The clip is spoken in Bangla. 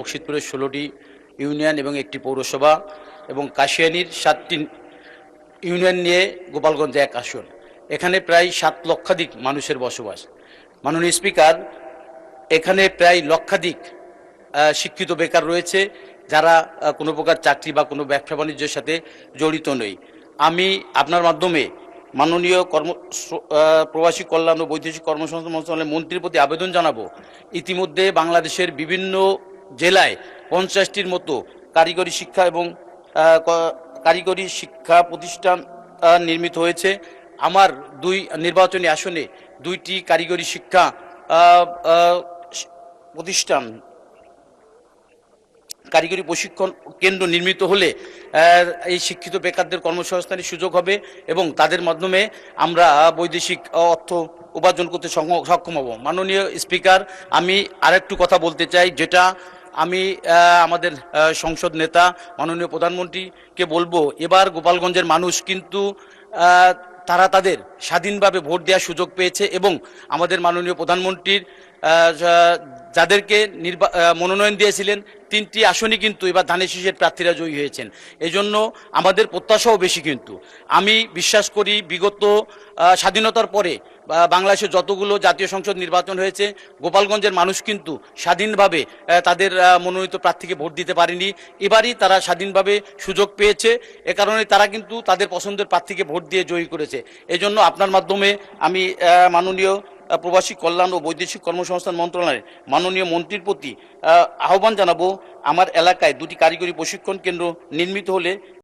মুর্শিদপুরের 16টি ইউনিয়ন এবং একটি পৌরসভা এবং কাশিয়ানীর 7টি ইউনিয়ন নিয়ে গোপালগঞ্জ 1 আসন। এখানে প্রায় 7 লক্ষাধিক মানুষের বসবাস। মাননীয় স্পিকার, এখানে প্রায় লক্ষাধিক শিক্ষিত বেকার রয়েছে, যারা কোনো প্রকার চাকরি বা কোনো ব্যবসা বাণিজ্যের সাথে জড়িত নই। আমি আপনার মাধ্যমে মাননীয় প্রবাসী কল্যাণ ও বৈদেশিক কর্মসংস্থান মন্ত্রণালয়ের মন্ত্রীর প্রতি আবেদন জানাবো, ইতিমধ্যে বাংলাদেশের বিভিন্ন জেলায় 50টির মতো কারিগরি শিক্ষা এবং কারিগরি শিক্ষা প্রতিষ্ঠান নির্মিত হয়েছে। আমার 2 নির্বাচনী আসনে 2টি কারিগরি শিক্ষা প্রতিষ্ঠান, কারিগরি প্রশিক্ষণ কেন্দ্র নির্মিত হলে এই শিক্ষিত বেকারদের কর্মসংস্থানের সুযোগ হবে এবং তাদের মাধ্যমে আমরা বৈদেশিক অর্থ উপার্জন করতে সক্ষম হব। মাননীয় স্পিকার, আমি আরেকটু কথা বলতে চাই, যেটা আমি আমাদের সংসদ নেতা মাননীয় প্রধানমন্ত্রীকে বলবো, এবার গোপালগঞ্জের মানুষ কিন্তু তারা তাদের স্বাধীনভাবে ভোট দেওয়ার সুযোগ পেয়েছে এবং আমাদের মাননীয় প্রধানমন্ত্রীর যাদেরকে মনোনয়ন দিয়েছিলেন 3টি আসনই কিন্তু এবার ধানের শীষের প্রার্থীরা জয়ী হয়েছেন। এজন্য আমাদের প্রত্যাশাও বেশি। কিন্তু আমি বিশ্বাস করি, বিগত স্বাধীনতার পরে বাংলাদেশে যতগুলো জাতীয় সংসদ নির্বাচন হয়েছে, গোপালগঞ্জের মানুষ কিন্তু স্বাধীনভাবে তাদের মনোনীত প্রার্থীকে ভোট দিতে পারেনি। এবারই তারা স্বাধীনভাবে সুযোগ পেয়েছে, এ কারণে তারা কিন্তু তাদের পছন্দের প্রার্থীকে ভোট দিয়ে জয়ী করেছে। এজন্য আপনার মাধ্যমে আমি মাননীয় প্রবাসী কল্যাণ ও বৈদেশিক কর্মসংস্থান মন্ত্রণালয়ের মাননীয় মন্ত্রীর প্রতি আহ্বান জানাবো, আমার এলাকায় 2টি কারিগরি প্রশিক্ষণ কেন্দ্র নির্মিত হলে